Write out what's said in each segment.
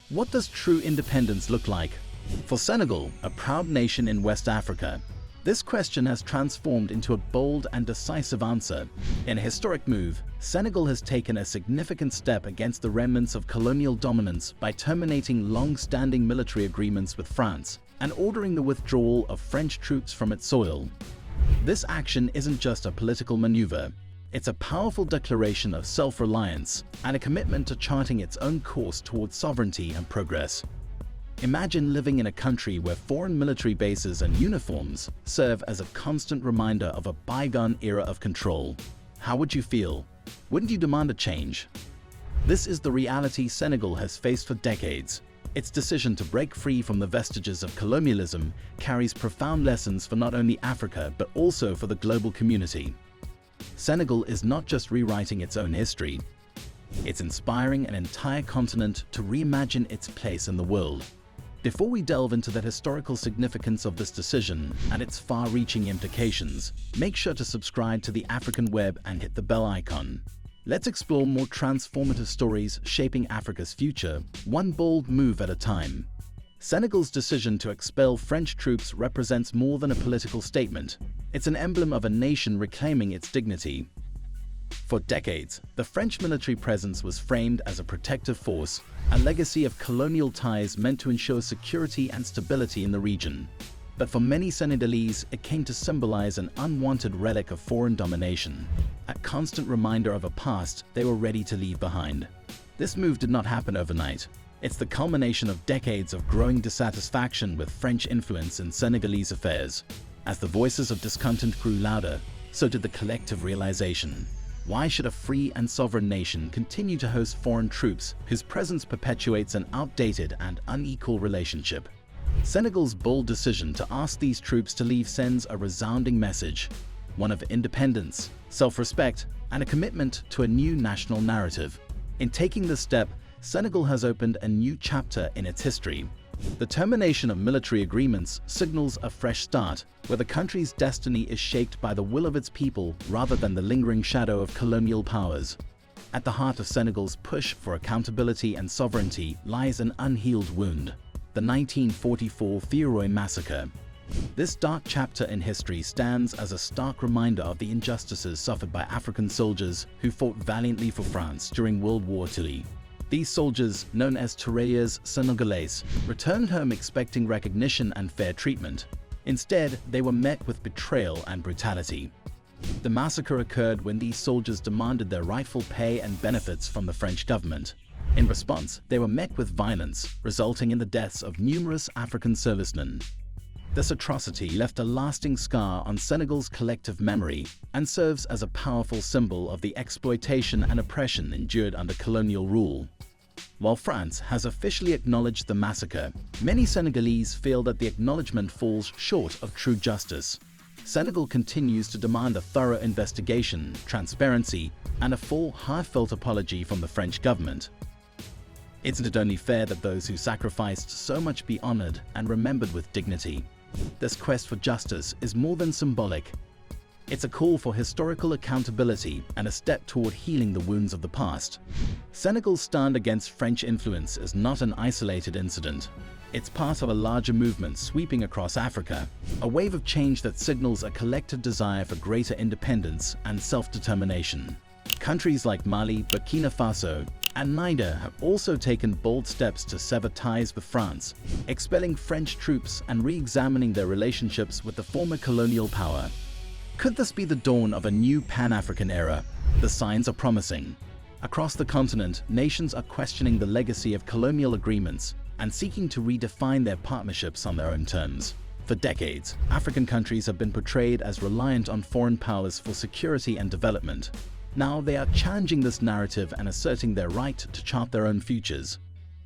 What does true independence look like? For Senegal, a proud nation in West Africa, this question has transformed into a bold and decisive answer. In a historic move, Senegal has taken a significant step against the remnants of colonial dominance by terminating long-standing military agreements with France and ordering the withdrawal of French troops from its soil. This action isn't just a political maneuver. It's a powerful declaration of self-reliance and a commitment to charting its own course towards sovereignty and progress. Imagine living in a country where foreign military bases and uniforms serve as a constant reminder of a bygone era of control. How would you feel? Wouldn't you demand a change? This is the reality Senegal has faced for decades. Its decision to break free from the vestiges of colonialism carries profound lessons for not only Africa but also for the global community. Senegal is not just rewriting its own history, it's inspiring an entire continent to reimagine its place in the world. Before we delve into the historical significance of this decision and its far-reaching implications, make sure to subscribe to the African Web and hit the bell icon. Let's explore more transformative stories shaping Africa's future, one bold move at a time. Senegal's decision to expel French troops represents more than a political statement. It's an emblem of a nation reclaiming its dignity. For decades, the French military presence was framed as a protective force, a legacy of colonial ties meant to ensure security and stability in the region. But for many Senegalese, it came to symbolize an unwanted relic of foreign domination, a constant reminder of a past they were ready to leave behind. This move did not happen overnight. It's the culmination of decades of growing dissatisfaction with French influence in Senegalese affairs. As the voices of discontent grew louder, so did the collective realization. Why should a free and sovereign nation continue to host foreign troops whose presence perpetuates an outdated and unequal relationship? Senegal's bold decision to ask these troops to leave sends a resounding message, one of independence, self-respect, and a commitment to a new national narrative. In taking this step, Senegal has opened a new chapter in its history. The termination of military agreements signals a fresh start, where the country's destiny is shaped by the will of its people rather than the lingering shadow of colonial powers. At the heart of Senegal's push for accountability and sovereignty lies an unhealed wound: the 1944 Thiaroye massacre. This dark chapter in history stands as a stark reminder of the injustices suffered by African soldiers who fought valiantly for France during World War II. These soldiers, known as tirailleurs Senegalais, returned home expecting recognition and fair treatment. Instead, they were met with betrayal and brutality. The massacre occurred when these soldiers demanded their rightful pay and benefits from the French government. In response, they were met with violence, resulting in the deaths of numerous African servicemen. This atrocity left a lasting scar on Senegal's collective memory and serves as a powerful symbol of the exploitation and oppression endured under colonial rule. While France has officially acknowledged the massacre, many Senegalese feel that the acknowledgement falls short of true justice. Senegal continues to demand a thorough investigation, transparency, and a full, heartfelt apology from the French government. Isn't it only fair that those who sacrificed so much be honored and remembered with dignity? This quest for justice is more than symbolic. It's a call for historical accountability and a step toward healing the wounds of the past. Senegal's stand against French influence is not an isolated incident. It's part of a larger movement sweeping across Africa, a wave of change that signals a collective desire for greater independence and self-determination. Countries like Mali, Burkina Faso, and Niger have also taken bold steps to sever ties with France, expelling French troops and re-examining their relationships with the former colonial power. Could this be the dawn of a new Pan-African era? The signs are promising. Across the continent, nations are questioning the legacy of colonial agreements and seeking to redefine their partnerships on their own terms. For decades, African countries have been portrayed as reliant on foreign powers for security and development. Now they are challenging this narrative and asserting their right to chart their own futures.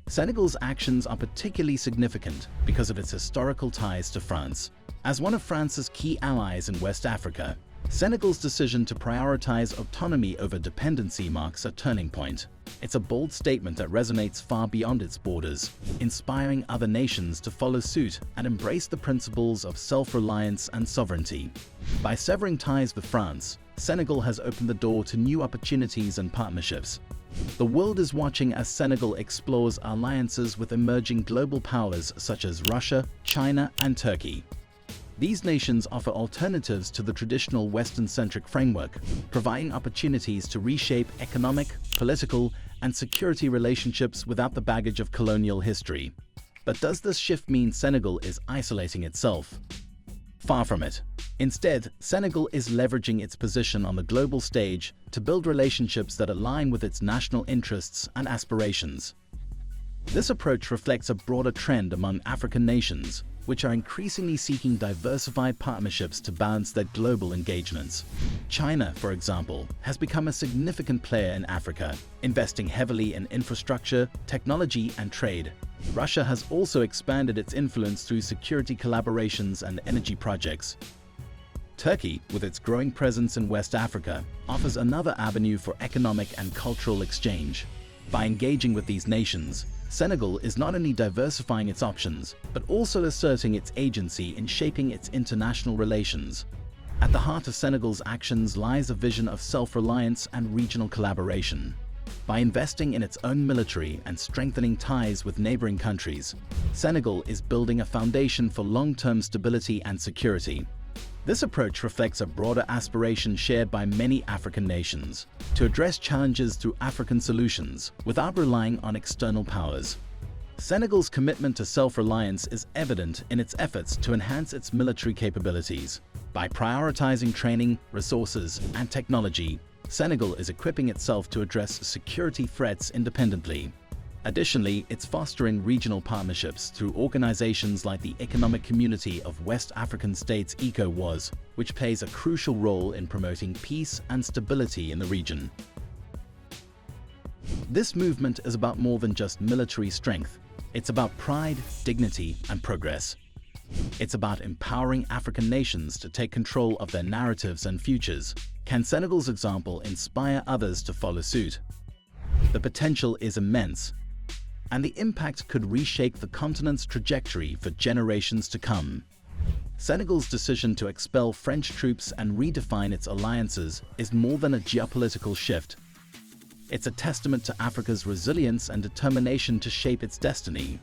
Senegal's actions are particularly significant because of its historical ties to France. As one of France's key allies in West Africa, Senegal's decision to prioritize autonomy over dependency marks a turning point. It's a bold statement that resonates far beyond its borders, inspiring other nations to follow suit and embrace the principles of self-reliance and sovereignty. By severing ties with France, Senegal has opened the door to new opportunities and partnerships. The world is watching as Senegal explores alliances with emerging global powers such as Russia, China, and Turkey. These nations offer alternatives to the traditional Western-centric framework, providing opportunities to reshape economic, political, and security relationships without the baggage of colonial history. But does this shift mean Senegal is isolating itself? Far from it. Instead, Senegal is leveraging its position on the global stage to build relationships that align with its national interests and aspirations. This approach reflects a broader trend among African nations, which are increasingly seeking diversified partnerships to balance their global engagements. China, for example, has become a significant player in Africa, investing heavily in infrastructure, technology, and trade. Russia has also expanded its influence through security collaborations and energy projects. Turkey, with its growing presence in West Africa, offers another avenue for economic and cultural exchange. By engaging with these nations, Senegal is not only diversifying its options, but also asserting its agency in shaping its international relations. At the heart of Senegal's actions lies a vision of self-reliance and regional collaboration. By investing in its own military and strengthening ties with neighboring countries, Senegal is building a foundation for long-term stability and security. This approach reflects a broader aspiration shared by many African nations to address challenges through African solutions without relying on external powers. Senegal's commitment to self-reliance is evident in its efforts to enhance its military capabilities. By prioritizing training, resources, and technology, Senegal is equipping itself to address security threats independently. Additionally, it's fostering regional partnerships through organizations like the Economic Community of West African States (ECOWAS), which plays a crucial role in promoting peace and stability in the region. This movement is about more than just military strength. It's about pride, dignity, and progress. It's about empowering African nations to take control of their narratives and futures. Can Senegal's example inspire others to follow suit? The potential is immense, and the impact could reshape the continent's trajectory for generations to come. Senegal's decision to expel French troops and redefine its alliances is more than a geopolitical shift. It's a testament to Africa's resilience and determination to shape its destiny.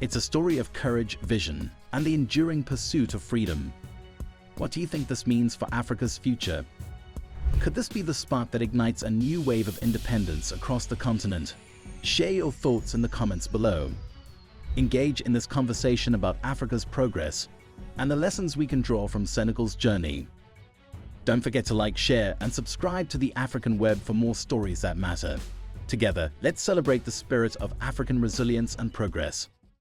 It's a story of courage, vision, and the enduring pursuit of freedom. What do you think this means for Africa's future? Could this be the spark that ignites a new wave of independence across the continent? Share your thoughts in the comments below. Engage in this conversation about Africa's progress and the lessons we can draw from Senegal's journey. Don't forget to like, share, and subscribe to the African Web for more stories that matter. Together, let's celebrate the spirit of African resilience and progress.